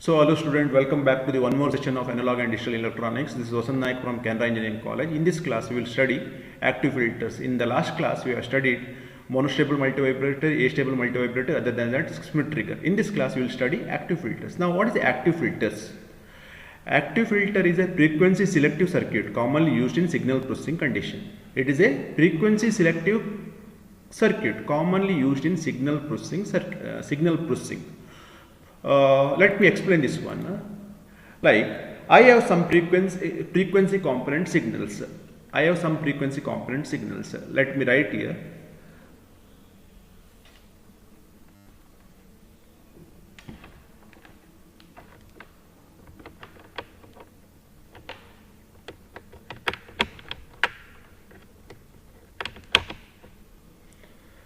So hello student, welcome back to the one more session of analog and digital electronics. This is Vasan Naik from Canara Engineering College. In this class we will study active filters. In the last class we have studied monostable multivibrator, astable multivibrator, other than that Schmitt trigger. In this class we will study active filters. Now what is the active filters? Active filter is a frequency selective circuit commonly used in signal processing condition. It is a frequency selective circuit commonly used in signal processing. Let me explain this one. Like I have some frequency component signals. Let me write here.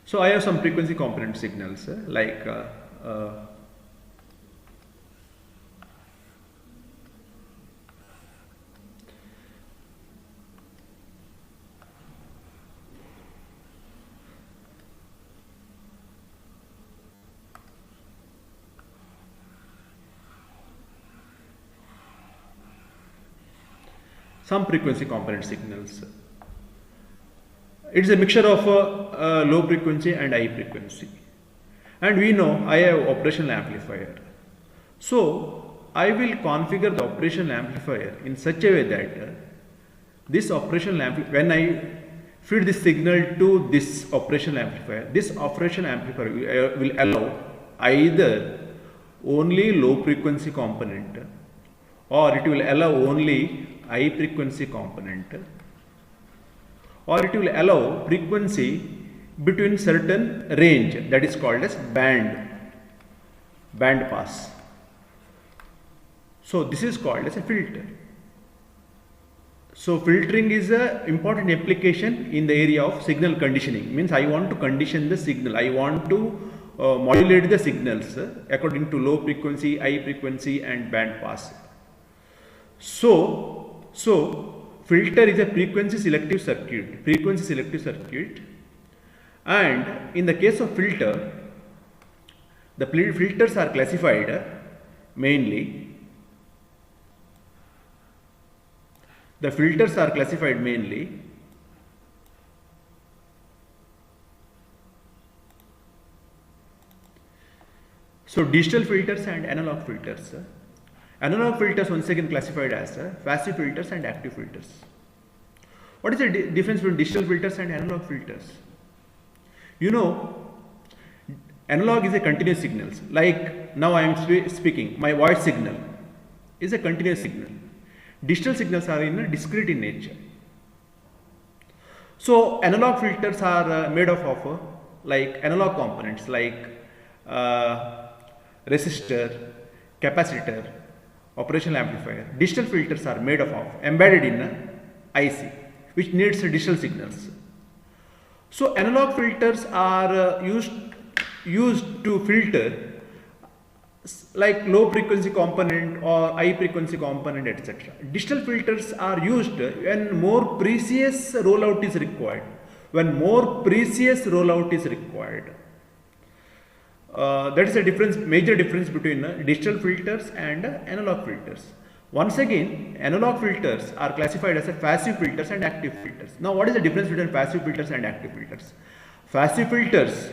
So I have some frequency component signals like some frequency component signals. It is a mixture of low frequency and high frequency. And we know I have operational amplifier. So I will configure the operational amplifier in such a way that this operational amplifier, when I feed this signal to this operational amplifier will allow either only low frequency component or it will allow only high frequency component, or it will allow frequency between certain range, that is called as band pass. So this is called as a filter. So filtering is an important application in the area of signal conditioning. Means I want to condition the signal, I want to modulate the signals according to low frequency, high frequency and band pass. So filter is a frequency selective circuit, and in the case of filter, the filters are classified mainly. So digital filters and analog filters. Analog filters once again classified as passive filters and active filters. What is the difference between digital filters and analog filters? You know, analog is a continuous signal. Like now I am speaking, my voice signal is a continuous signal. Digital signals are discrete in nature. So analog filters are made of like analog components like resistor, capacitor, operational amplifier. Digital filters are made of embedded in IC, which needs digital signals. So analog filters are used to filter like low frequency component or high frequency component, etc. Digital filters are used when more precise rollout is required. That is a major difference between digital filters and analog filters. Once again, analog filters are classified as passive filters and active filters. Now, what is the difference between passive filters and active filters? Passive filters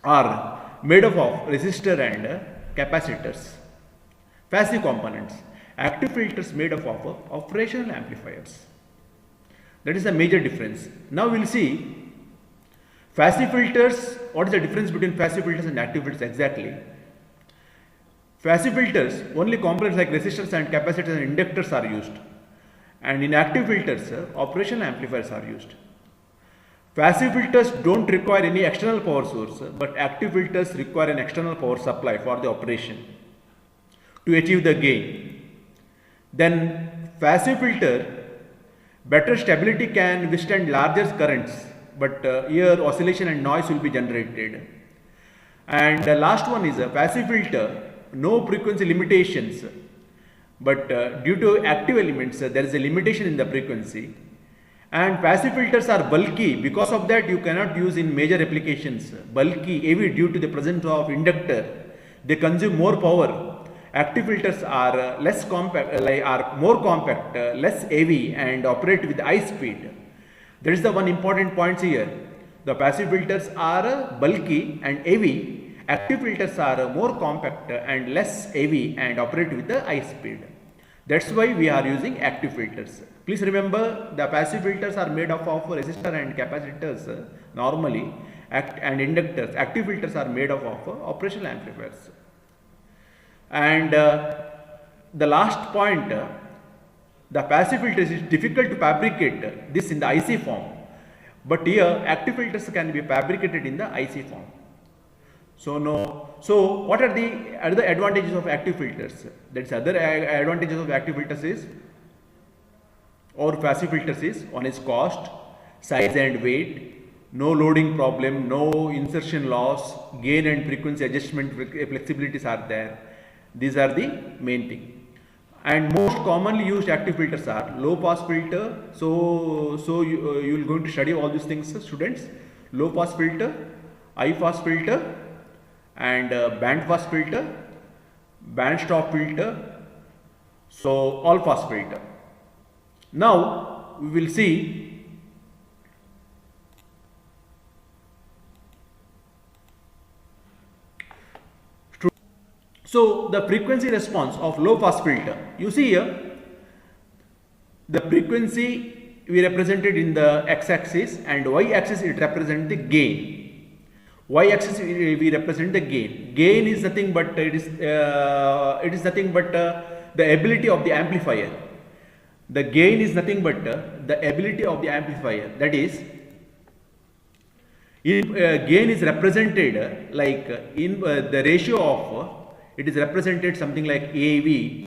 are made of resistor and capacitors, passive components. Active filters made of operational amplifiers. That is a major difference. Now, we will see passive filters. What is the difference between passive filters and active filters exactly? Passive filters, only components like resistors and capacitors and inductors are used, and in active filters, operational amplifiers are used. Passive filters don't require any external power source, but active filters require an external power supply for the operation to achieve the gain. Then passive filter, better stability, can withstand larger currents, but here oscillation and noise will be generated. And the last one is a passive filter, no frequency limitations, but due to active elements there is a limitation in the frequency. And passive filters are bulky, because of that you cannot use in major applications. Bulky, heavy due to the presence of inductor, they consume more power active filters are less compact, are more compact, less heavy, and operate with high speed. There is the one important point here. The passive filters are bulky and heavy. Active filters are more compact and less heavy and operate with a high speed. That's why we are using active filters. Please remember, the passive filters are made up of resistor and capacitors normally, and inductors. Active filters are made up of operational amplifiers. And the last point, the passive filters is difficult to fabricate this in the IC form, but here active filters can be fabricated in the IC form. So what are the other advantages of active filters? That's other advantages of active filters is, or passive filters is, one is cost, size and weight, no loading problem, no insertion loss, gain and frequency adjustment flexibilities are there. These are the main thing. And most commonly used active filters are low pass filter. So you will going to study all these things, students. Low pass filter, high pass filter, and band pass filter, band stop filter, so all pass filter. Now we will see so the frequency response of low pass filter. You see here the frequency we represented in the x-axis, and y-axis it represents the gain. Y-axis we represent the gain. Gain is nothing but the ability of the amplifier. The gain is nothing but the ability of the amplifier. That is, gain is represented like in the ratio of it is represented something like AV,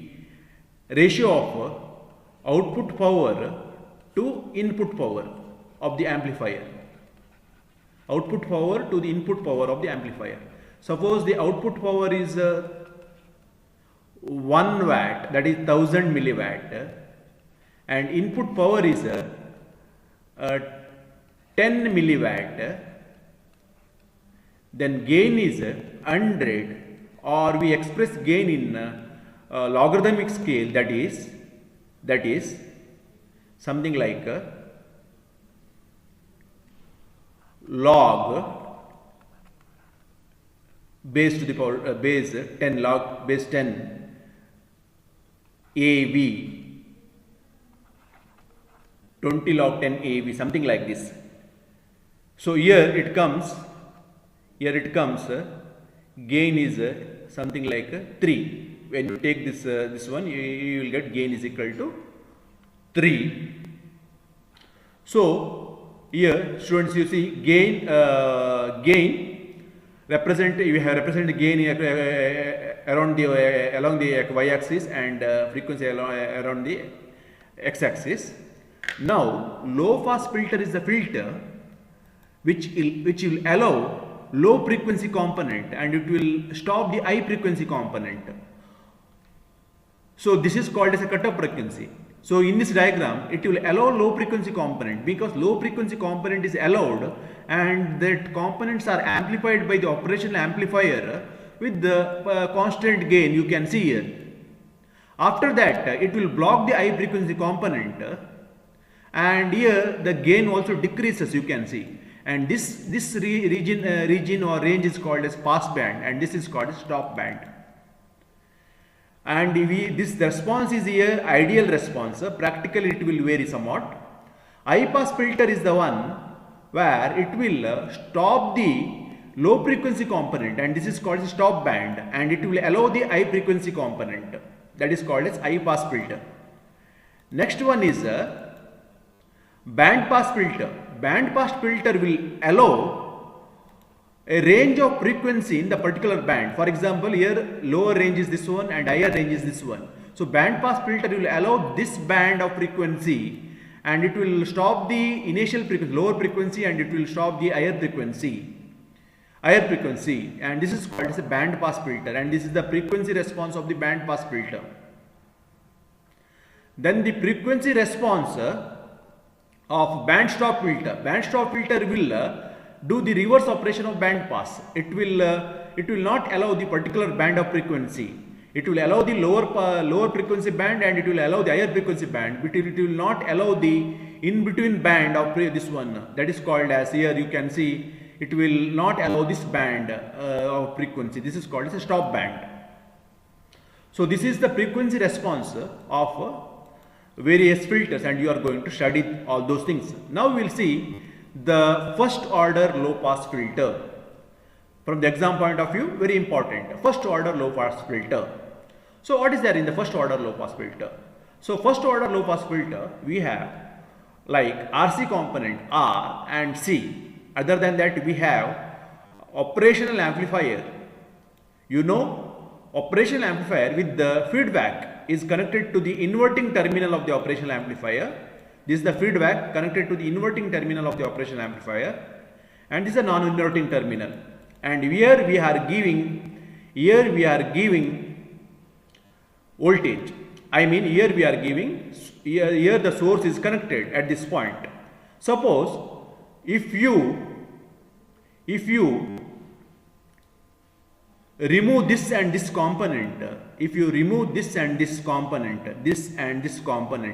ratio of output power to input power of the amplifier. Output power to the input power of the amplifier. Suppose the output power is 1 watt, that is 1000 milliwatt, and input power is 10 milliwatt, then gain is 100, or we express gain in logarithmic scale, that is something like log base to the power base 10 log base 10 AV, 20 log 10 AV, something like this. So here it comes gain is something like 3. When you take this one, you will get gain is equal to 3. So here, students, you see gain represent, you have represented gain around the along the y-axis and frequency around the x-axis. Now, low pass filter is the filter which will allow low frequency component and it will stop the high frequency component. So this is called as a cutoff frequency. So in this diagram, it will allow low frequency component, because low frequency component is allowed and that components are amplified by the operational amplifier with the constant gain you can see here. After that, it will block the high frequency component, and here the gain also decreases, you can see. And this region or range is called as pass band, and this is called as stop band. And this response is here ideal response. Practically it will vary somewhat. High pass filter is the one where it will stop the low frequency component, and this is called as stop band, and it will allow the high frequency component, that is called as high pass filter. Next one is band pass filter. Band pass filter will allow a range of frequency in the particular band. For example, here lower range is this one and higher range is this one. So band pass filter will allow this band of frequency, and it will stop the initial frequency, lower frequency, and it will stop the higher frequency, and this is called as a band pass filter, and this is the frequency response of the band pass filter. Then the frequency response of band stop filter. Band stop filter will do the reverse operation of band pass. It will not allow the particular band of frequency. It will allow the lower frequency band and it will allow the higher frequency band, but it will not allow the in between band of this one. That is called as, here you can see, it will not allow this band of frequency. This is called as a stop band. So this is the frequency response of various filters, and you are going to study all those things. Now we will see the first order low pass filter. From the exam point of view, very important. First order low pass filter. So what is there in the first order low pass filter? So first order low pass filter, we have like RC component R and C. Other than that, we have operational amplifier. You know, operational amplifier with the feedback is connected to the inverting terminal of the operational amplifier. This is the feedback connected to the inverting terminal of the operational amplifier, and this is a non-inverting terminal. And here we are giving voltage. I mean, here we are giving, here the source is connected at this point. Suppose if you remove this and this component, if you remove this and this component,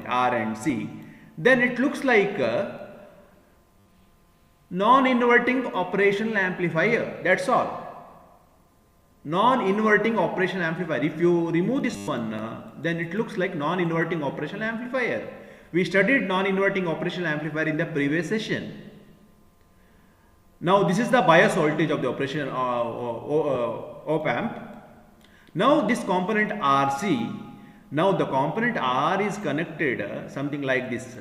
R and C, then it looks like a non-inverting operational amplifier. That's all. Non-inverting operational amplifier. If you remove this one, then it looks like non-inverting operational amplifier. We studied non-inverting operational amplifier in the previous session. Now this is the bias voltage of the operation op amp. Now this component RC, now the component R is connected something like this,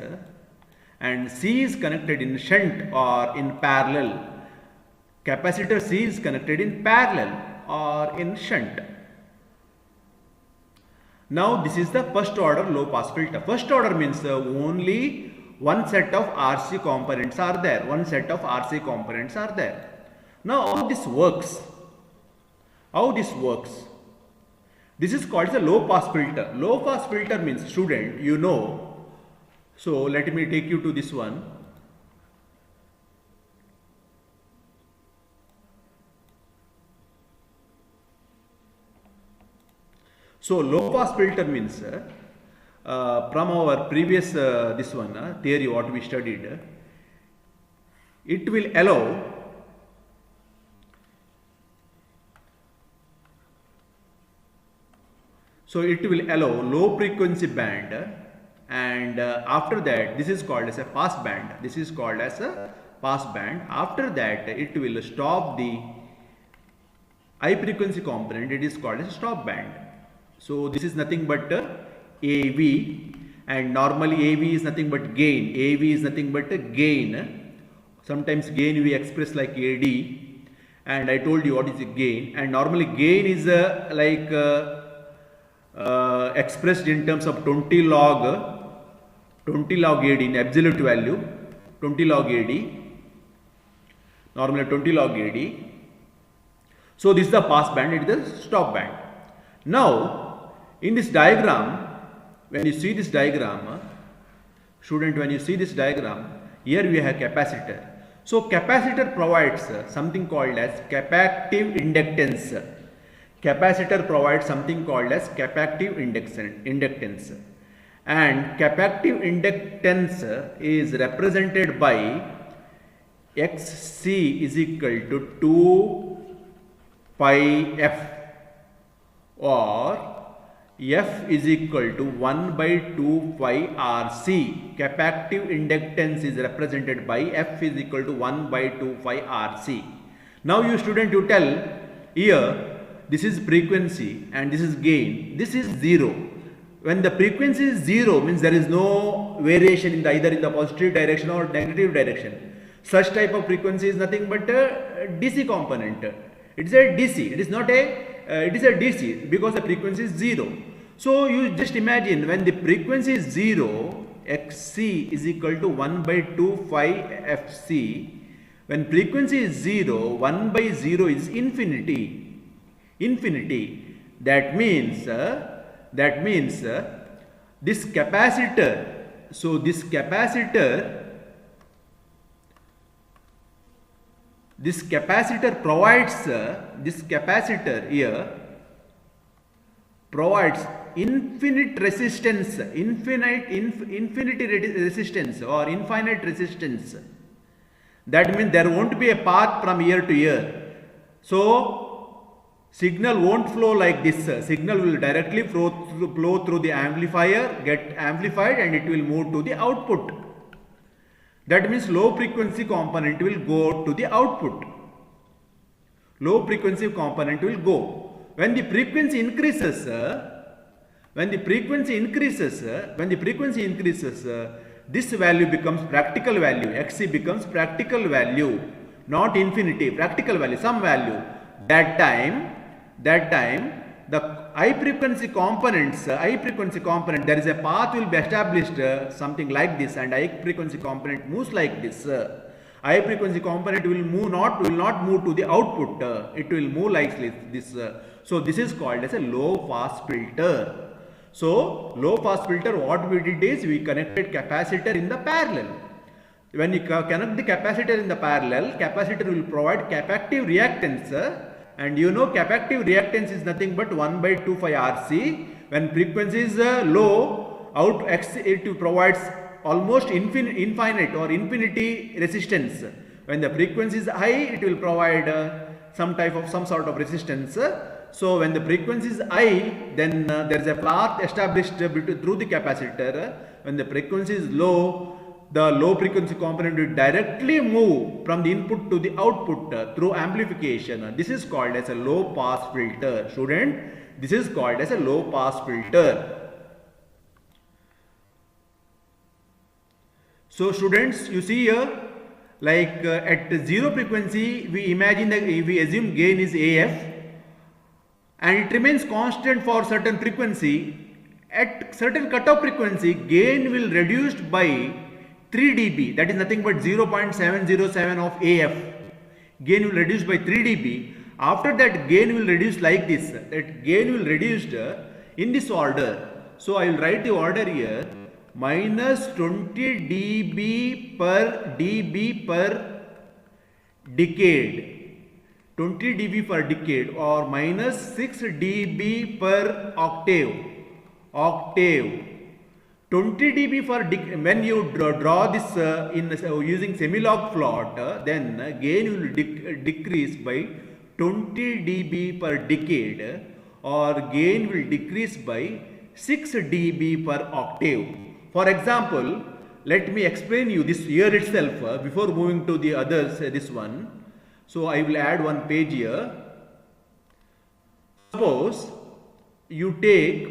and C is connected in shunt or in parallel. Capacitor C is connected in parallel or in shunt. Now this is the first order low pass filter. First order means only one set of RC components are there. One set of RC components are there. Now how this works? How this works? This is called a low pass filter. Low pass filter means, student, you know. So let me take you to this one. So low pass filter means from our previous this one theory what we studied, it will allow low frequency band, and after that this is called as a pass band. This is called as a pass band. After that it will stop the high frequency component. It is called as a stop band. So this is nothing but AV, and normally AV is nothing but gain. AV is nothing but a gain. Sometimes gain we express like AD, and I told you what is a gain. And normally gain is expressed in terms of 20 log AD in absolute value, 20 log AD, normally 20 log AD. So this is the pass band, it is the stop band. Now in this diagram, when you see this diagram, student, when you see this diagram, here we have capacitor. So capacitor provides something called as capacitive inductance. Capacitor provides something called as capacitive inductance, and capacitive inductance is represented by Xc is equal to 2 pi f, or F is equal to 1 by 2 pi RC. Capacitive inductance is represented by F is equal to 1 by 2 pi RC. Now you student, you tell here this is frequency and this is gain. This is 0. When the frequency is 0 means there is no variation in either in the positive direction or negative direction. Such type of frequency is nothing but a DC component. It is a DC. It is not a it is a DC because the frequency is 0. So you just imagine when the frequency is 0, Xc is equal to 1 by 2 phi Fc. When frequency is 0, 1 by 0 is infinity. Infinity. That means this capacitor. So this capacitor provides this capacitor here provides infinite resistance, infinity resistance or infinite resistance. That means there won't be a path from here to here. So signal won't flow like this. Signal will directly flow through the amplifier, get amplified, and it will move to the output. That means low frequency component will go to the output. Low frequency component will go. When the frequency increases, this value becomes practical value. Xc becomes practical value, not infinity. Practical value, some value. That time, the high frequency component, there is a path will be established, something like this, and high frequency component moves like this. High frequency component will not move to the output. It will move like this. So this is called as a low pass filter. So low pass filter, what we did is we connected capacitor in the parallel. When you connect the capacitor in the parallel, capacitor will provide capactive reactance, and you know capactive reactance is nothing but 1/2 pi RC. When frequency is low, it provides almost infinite or infinity resistance. When the frequency is high, it will provide some sort of resistance. So when the frequency is high, then there is a path established through the capacitor. When the frequency is low, the low frequency component will directly move from the input to the output through amplification. This is called as a low pass filter. Student, this is called as a low pass filter. So students, you see here, like at zero frequency, we assume gain is AF, and it remains constant for certain frequency. At certain cutoff frequency, gain will reduced by 3 dB. That is nothing but 0.707 of AF. Gain will reduce by 3 dB. After that, gain will reduce like this. That gain will reduced in this order. So I will write the order here: minus 20 dB per decade. 20 dB per decade, or minus 6 dB per octave. 20 dB per decade. When you draw this using semi-log plot, then gain will decrease by 20 dB per decade, or gain will decrease by 6 dB per octave. For example, let me explain you this here itself before moving to the others. This one. So I will add one page here. Suppose you take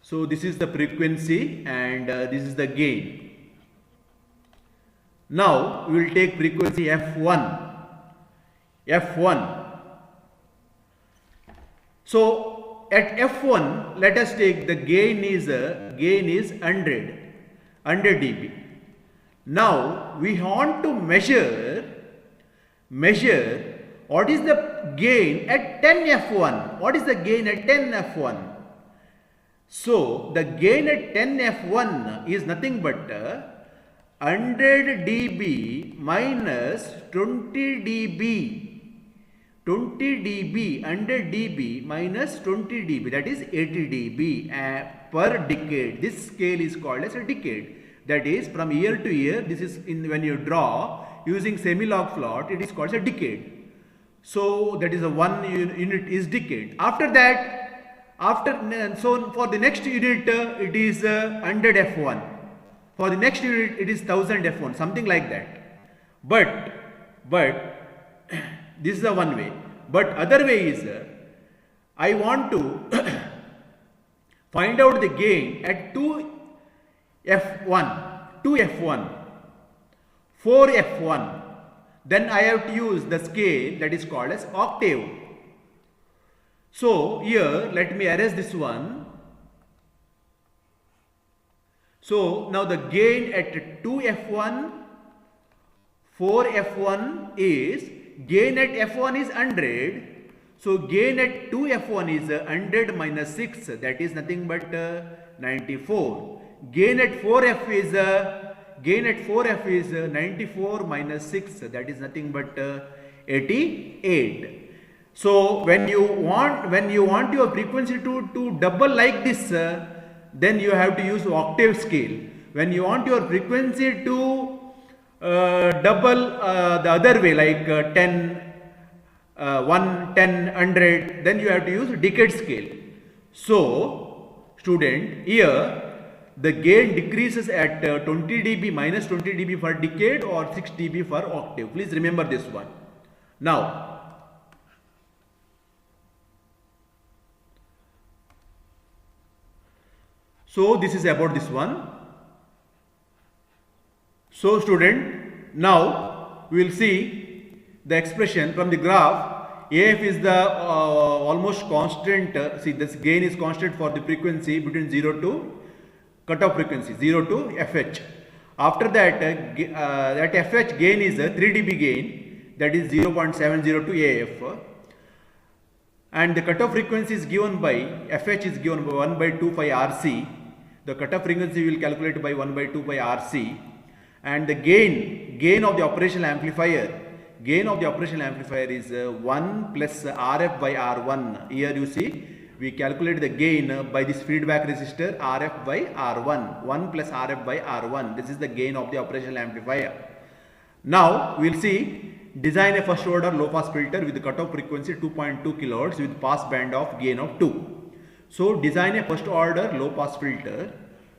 so this is the frequency and this is the gain. Now we will take frequency F1. So at F1, let us take the gain is 100 dB. Now we want to measure what is the gain at 10 F1. What is the gain at 10 F1? So the gain at 10 F1 is nothing but 100 dB minus 20 dB. 20 dB, 100 dB minus 20 dB, that is 80 dB per decade. This scale is called as a decade. That is from year to year. This is when you draw using semi-log plot, it is called a decade. So that is a one unit is decade. After that, so for the next unit it is 100 F1. For the next unit it is 1000 F1, something like that. But this is the one way. But other way is I want to find out the gain at 2F1, 4F1. Then I have to use the scale that is called as octave. So here let me erase this one. So now the gain at 2F1, 4F1 is, gain at F1 is 100. So gain at 2F1 is 100 minus 6, that is nothing but 94. gain at 4f is 94 minus 6, that is nothing but 88. So when you want your frequency to double like this, then you have to use octave scale. When you want your frequency to double the other way, like 10, 1, 10, 100, then you have to use decade scale. So student, here the gain decreases at 20 dB minus 20 dB for decade or 6 dB for octave. Please remember this one. Now, so this is about this one. So student, now we will see the expression from the graph. AF is the almost constant. See, this gain is constant for the frequency between 0 to cutoff frequency, 0 to FH. After that, that FH gain is a 3 dB gain, that is 0.702 AF. And the cutoff frequency is given by, FH is given by 1 by 2 pi RC. The cutoff frequency will calculate by 1 by 2 pi RC. And the gain of the operational amplifier is 1 plus RF by R1. Here you see, we calculate the gain by this feedback resistor RF by R1. 1 plus RF by R1. This is the gain of the operational amplifier. Now we will see, design a first order low pass filter with the cutoff frequency 2.2 kHz with pass band of gain of 2. So design a first order low pass filter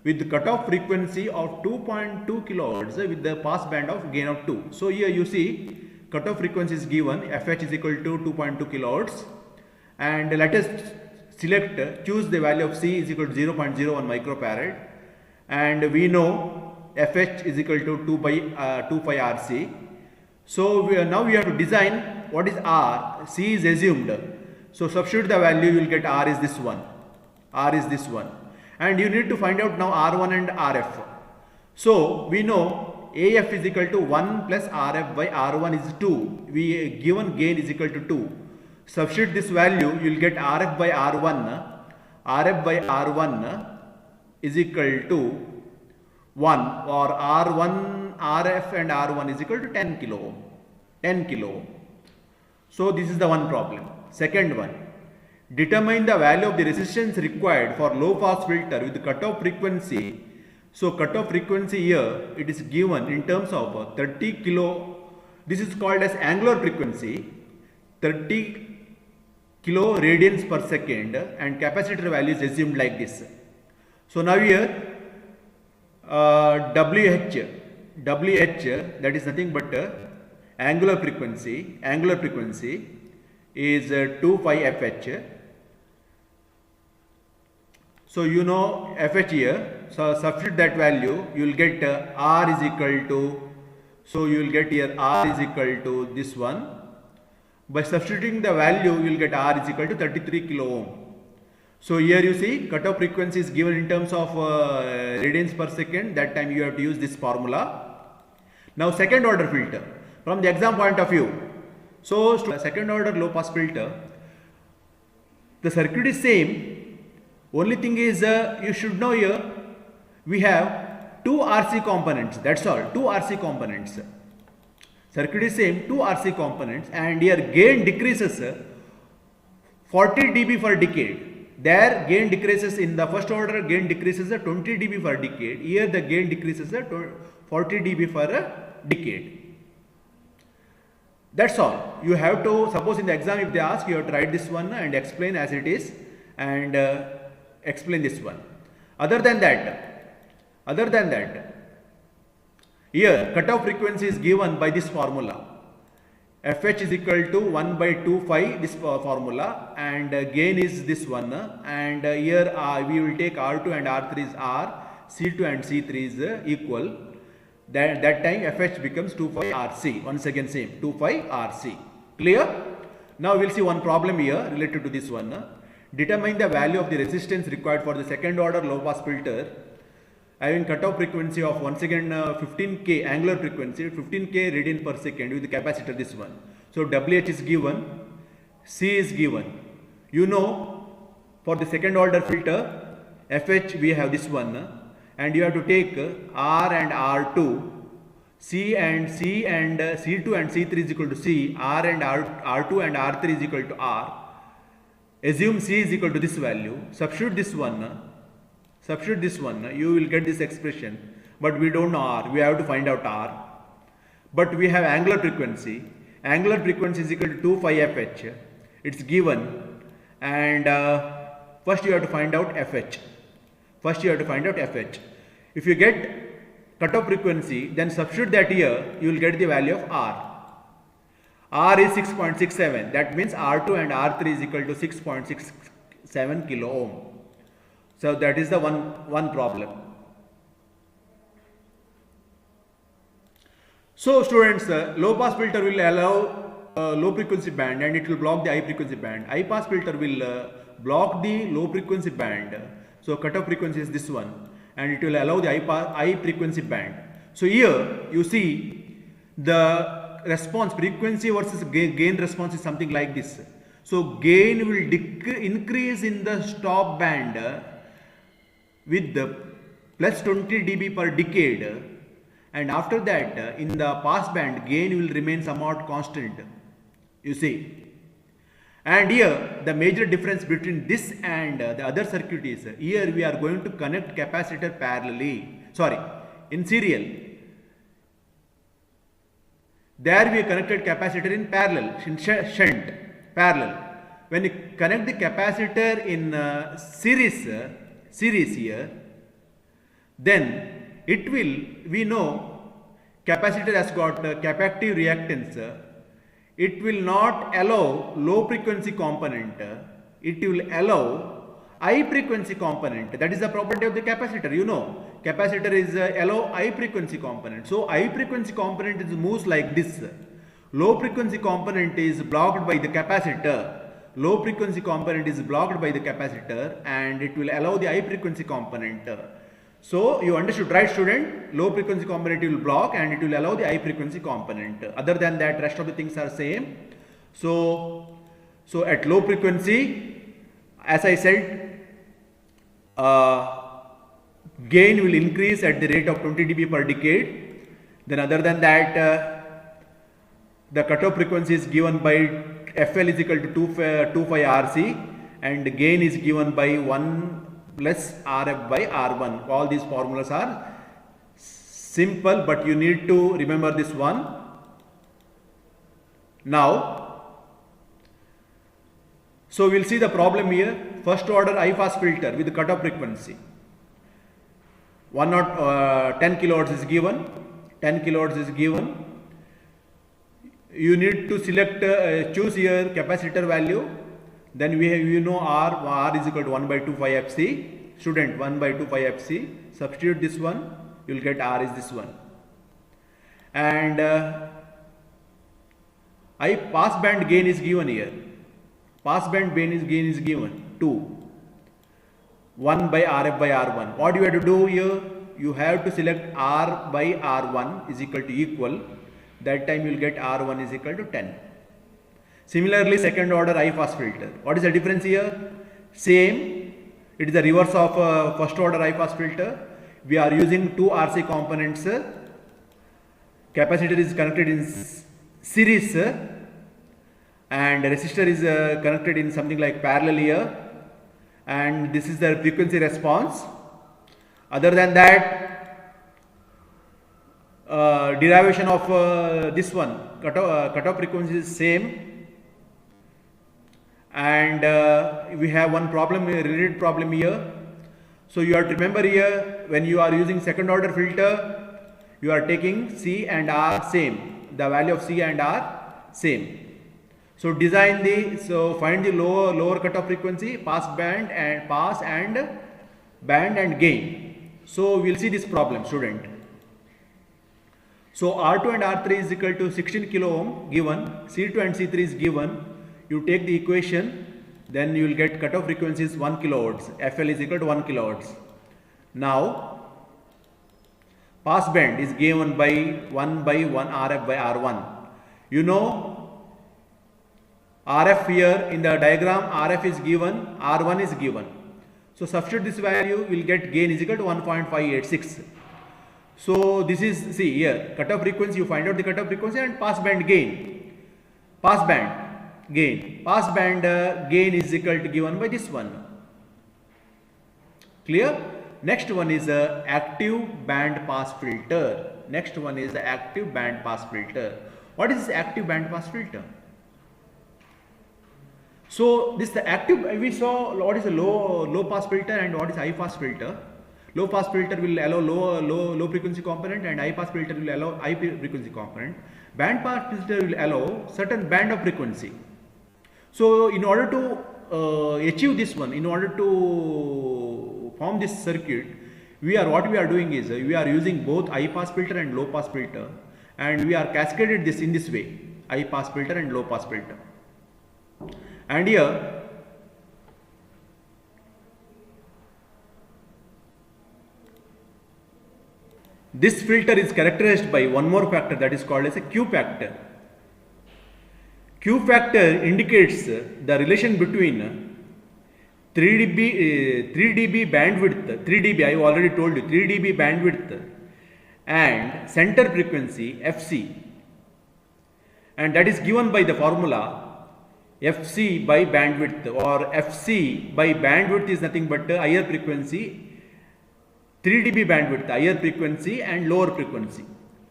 with the cutoff frequency of 2.2 kHz with the pass band of gain of 2. So here you see, cutoff frequency is given, FH is equal to 2.2 kHz, and let us choose the value of C is equal to 0.01 microfarad, and we know FH is equal to 2 pi RC. So now we have to design what is R. C is assumed. So substitute the value, you will get R is this one. And you need to find out now R1 and RF. So we know AF is equal to 1 plus RF by R1 is 2. We given gain is equal to 2. Substitute this value, you will get RF by R1. RF by R1 is equal to 1, or R1, RF and R1 is equal to 10 kilo ohm. 10 kilo ohm. So this is the one problem. Second one, determine the value of the resistance required for low pass filter with the cutoff frequency. So cutoff frequency here, it is given in terms of 30 kilo, this is called as angular frequency, 30 kilo radians per second, and capacitor value is assumed like this. So now here WH, that is nothing but angular frequency is 2 pi FH. So you know FH here, so substitute that value, you will get R is equal to, so you will get here R is equal to this one. By substituting the value, you will get R is equal to 33 kilo ohm. So here you see, cutoff frequency is given in terms of radians per second. That time you have to use this formula. Now second order filter, from the exam point of view. So second order low pass filter, the circuit is same. Only thing is, you should know here, we have 2 RC components, that's all, 2 RC components. Circuit is same, 2 RC components, and here gain decreases 40 dB for decade. There gain decreases in the first order, gain decreases 20 dB for decade. Here the gain decreases 40 dB for a decade. That's all. You have to, suppose in the exam if they ask, you have to write this one and explain as it is, and explain this one. Other than that, here cutoff frequency is given by this formula. FH is equal to 1 by 2 phi, this formula, and gain is this one, and here we will take R2 and R3 is R, C2 and C3 is equal. That time FH becomes 2 phi RC. Once again same, 2 phi RC. Clear? Now we will see one problem here related to this one. Determine the value of the resistance required for the second order low pass filter having cutoff frequency of once again 15k angular frequency, 15k radian per second with the capacitor this one. So WH is given, C is given. You know, for the second order filter, FH we have this one, and you have to take R and R2, C and C2 and C3 is equal to C, R2 and R3 is equal to R. Assume C is equal to this value, substitute this one, you will get this expression, but we don't know R, we have to find out R. But we have angular frequency is equal to 2 phi fH, it's given, and first you have to find out fH. If you get cutoff frequency, then substitute that here, you will get the value of R. R is 6.67, that means R2 and R3 is equal to 6.67 kilo ohm. So that is the one problem. So students, low pass filter will allow low frequency band and it will block the high frequency band. High pass filter will block the low frequency band. So cutoff frequency is this one, and it will allow the high frequency band. So here you see the response, frequency versus gain response is something like this. So gain will increase in the stop band with the plus 20 dB per decade, and after that in the pass band gain will remain somewhat constant, you see. And here the major difference between this and the other circuit is, here we are going to connect capacitor in serial. There we connected capacitor in parallel, in shunt, parallel. When you connect the capacitor in series here, then it will, we know capacitor has got capacitive reactance. It will not allow low frequency component, it will allow high frequency component. That is the property of the capacitor, you know. Capacitor is allow high frequency component. So high frequency component is moves like this. Low frequency component is blocked by the capacitor. Low frequency component is blocked by the capacitor, and it will allow the high frequency component. So you understood, right student? Low frequency component will block and it will allow the high frequency component. Other than that, rest of the things are same. So at low frequency, as I said, gain will increase at the rate of 20 dB per decade. Then other than that, the cutoff frequency is given by FL is equal to 2 phi RC, and gain is given by 1 plus RF by R1. All these formulas are simple, but you need to remember this one. Now, so we'll see the problem here. First order high pass filter with the cutoff frequency 10 kilohertz is given. 10 kilohertz is given. You need to select, choose here capacitor value. Then we have, you know, R is equal to 1 by 2 phi Fc. Student, 1 by 2 phi Fc. Substitute this one, you will get R is this one. And I pass band gain is given here. Pass band gain is given 2. 1 by RF by R1. What you have to do here? You have to select R by R1 is equal to equal. That time you will get R1 is equal to 10. Similarly, second order high pass filter. What is the difference here? Same. It is the reverse of first order high pass filter. We are using two RC components. Capacitor is connected in series and resistor is connected in something like parallel here. And this is the frequency response. Other than that, derivation of this one, cutoff frequency is same. And we have one problem, related problem here. So you have to remember here, when you are using second order filter, you are taking C and R same. The value of C and R same. So find the lower cutoff frequency, pass band and gain. So we'll see this problem, student. So R2 and R3 is equal to 16 kilo ohm given, C2 and C3 is given. You take the equation, then you will get cutoff frequency is 1 kilohertz. FL is equal to 1 kilohertz. Now, pass band is given by 1 by 1 RF by R1. You know, RF here in the diagram, RF is given, R1 is given. So substitute this value, will get gain is equal to 1.586. So this is, see here, cutoff frequency, you find out the cutoff frequency, and pass band gain. Pass band gain. Pass band gain is equal to given by this one. Clear? Next one is active band pass filter. Next one is the active band pass filter. What is this active band pass filter? So this the active, we saw what is a low pass filter and what is high pass filter. Low pass filter will allow low frequency component, and high pass filter will allow high frequency component. Band pass filter will allow certain band of frequency. So in order to achieve this one, in order to form this circuit, what we are doing is we are using both high pass filter and low pass filter, and we are cascaded this in this way, high pass filter and low pass filter. And here this filter is characterized by one more factor, that is called as a Q factor. Q factor indicates the relation between 3 dB bandwidth, 3 dB, I have already told you, 3 dB bandwidth and center frequency Fc, and that is given by the formula Fc by bandwidth, or Fc by bandwidth is nothing but higher frequency, 3 dB bandwidth, higher frequency and lower frequency.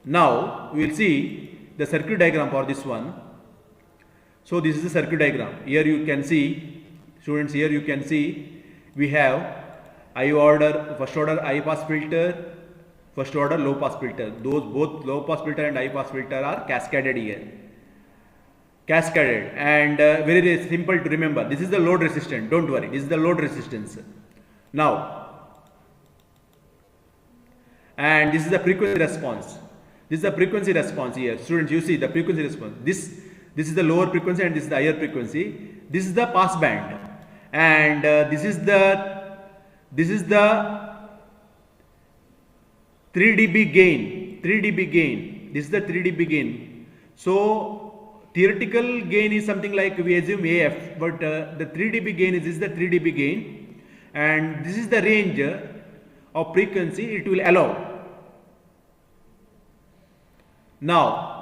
Now we will see the circuit diagram for this one. So this is the circuit diagram. Here you can see, students, here you can see we have first order high pass filter, first order low pass filter. Those both low pass filter and high pass filter are cascaded here. Cascaded, and very simple to remember. This is the load resistance, don't worry, this is the load resistance. Now, and this is the frequency response. This is the frequency response here. Students, you see the frequency response. This is the lower frequency and this is the higher frequency. This is the pass band, and this is the 3 dB gain. 3 dB gain. This is the 3 dB gain. So theoretical gain is something like, we assume AF, but the 3 dB gain is the 3 dB gain, and this is the range of frequency it will allow. Now,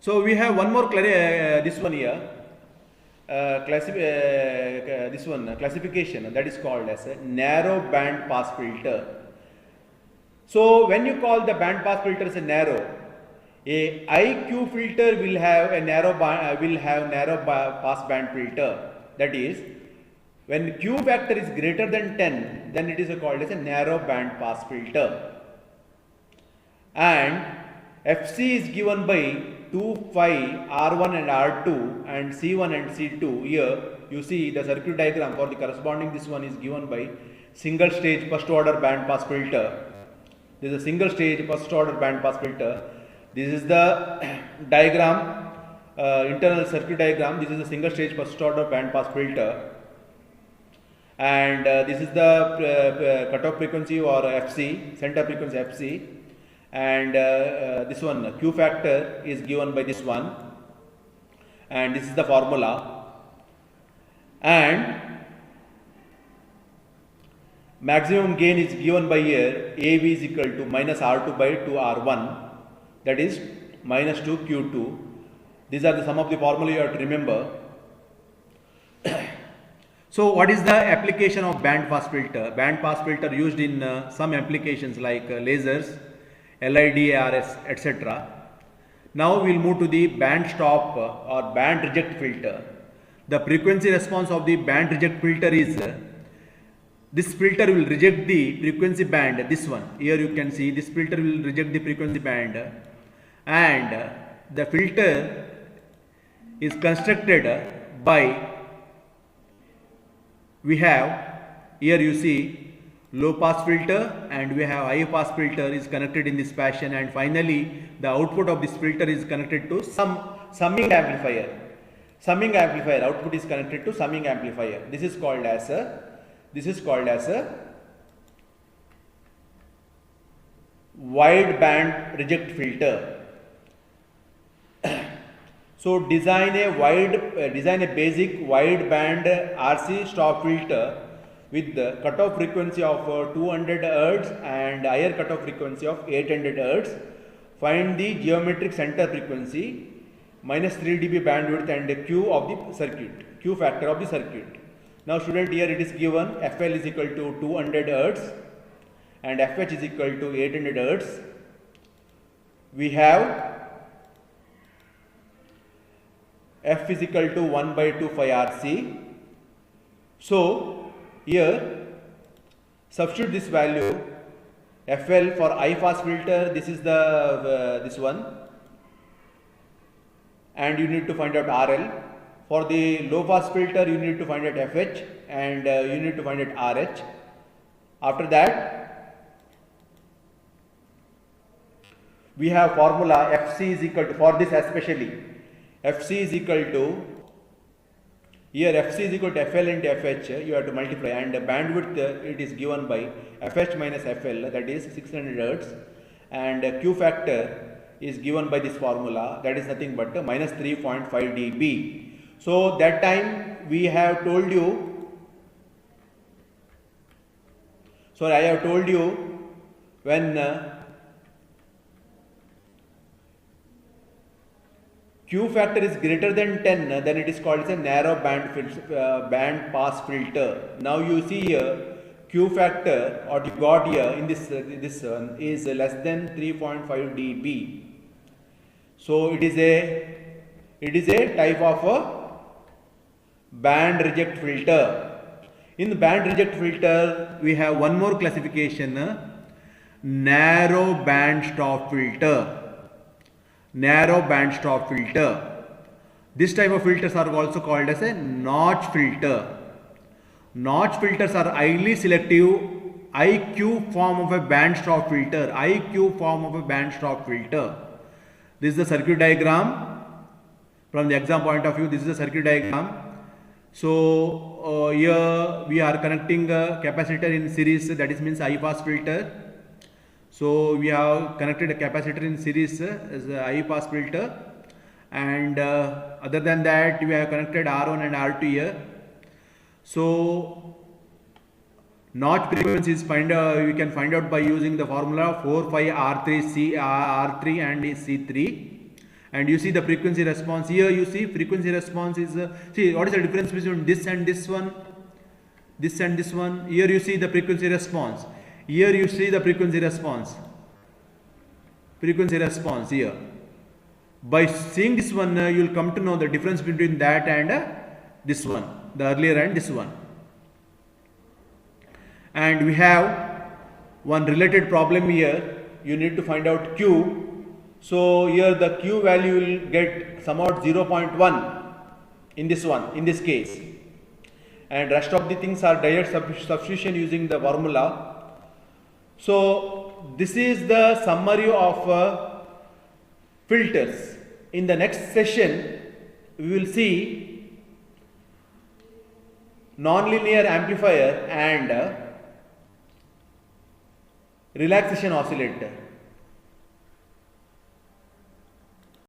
so we have one more this one here, this one classification, that is called as a narrow band pass filter. So when you call the band pass filter as a narrow, a IQ filter will have a narrow pass band filter. That is, when Q factor is greater than 10, then it is called as a narrow band pass filter. And Fc is given by 2 phi R1 and R2 and C1 and C2. Here you see the circuit diagram for the corresponding, this one is given by single stage first order band pass filter. This is a single stage first order band pass filter. This is the diagram, internal circuit diagram. This is a single stage first order band pass filter, and this is the cutoff frequency or Fc, center frequency Fc, and this one Q factor is given by this one, and this is the formula, and maximum gain is given by here, AV is equal to minus R2 by 2R1, that is minus 2 Q2. These are the sum of the formula you have to remember. So what is the application of band pass filter? Band pass filter used in some applications like lasers, LIDARS, etc. Now we will move to the band stop or band reject filter. The frequency response of the band reject filter is, this filter will reject the frequency band, this one. Here you can see this filter will reject the frequency band, and the filter is constructed by, we have here you see low pass filter and we have high pass filter is connected in this fashion, and finally the output of this filter is connected to summing amplifier. Summing amplifier output is connected to summing amplifier. This is called as a This is called as a wide band reject filter. So design a basic wide band RC stop filter with the cutoff frequency of 200 Hz and higher cutoff frequency of 800 Hz. Find the geometric center frequency, minus 3 dB bandwidth and Q of the circuit, Q factor of the circuit. Now student, here it is given FL is equal to 200 Hz and FH is equal to 800 Hz. We have F is equal to 1 by 2 phi RC. So here substitute this value FL for high pass filter. This is the this one, and you need to find out RL. For the low pass filter, you need to find out FH and you need to find out RH. After that, we have formula FC is equal to, for this especially, FC is equal to, here FC is equal to FL into FH, you have to multiply, and the bandwidth it is given by FH minus FL, that is 600 Hz, and Q factor is given by this formula, that is nothing but minus 3.5 dB. So that time we have told you, sorry, I have told you when Q factor is greater than 10, then it is called as a narrow band pass filter. Now you see here Q factor, or you got here in this one is less than 3.5 dB. So it is a type of a band reject filter. In the band reject filter, we have one more classification, narrow band stop filter. Narrow band stop filter. This type of filters are also called as a notch filter. Notch filters are highly selective IQ form of a band stop filter. IQ form of a band stop filter. This is the circuit diagram. From the exam point of view, this is the circuit diagram. So here we are connecting a capacitor in series, that is means high pass filter. So we have connected a capacitor in series as a high pass filter, and other than that we have connected R1 and R2 here. So notch frequencies we can find out by using the formula 4 phi R3 R3 and C3. And you see the frequency response here. You see frequency response is see what is the difference between this and this one, this and this one. Here you see the frequency response. Here you see the frequency response. Frequency response here. By seeing this one, you will come to know the difference between that and this one, the earlier and this one. And we have one related problem here. You need to find out Q. So here the Q value will get somewhat 0.1 in this one, in this case, and rest of the things are direct substitution using the formula. So this is the summary of filters. In the next session we will see nonlinear amplifier and relaxation oscillator.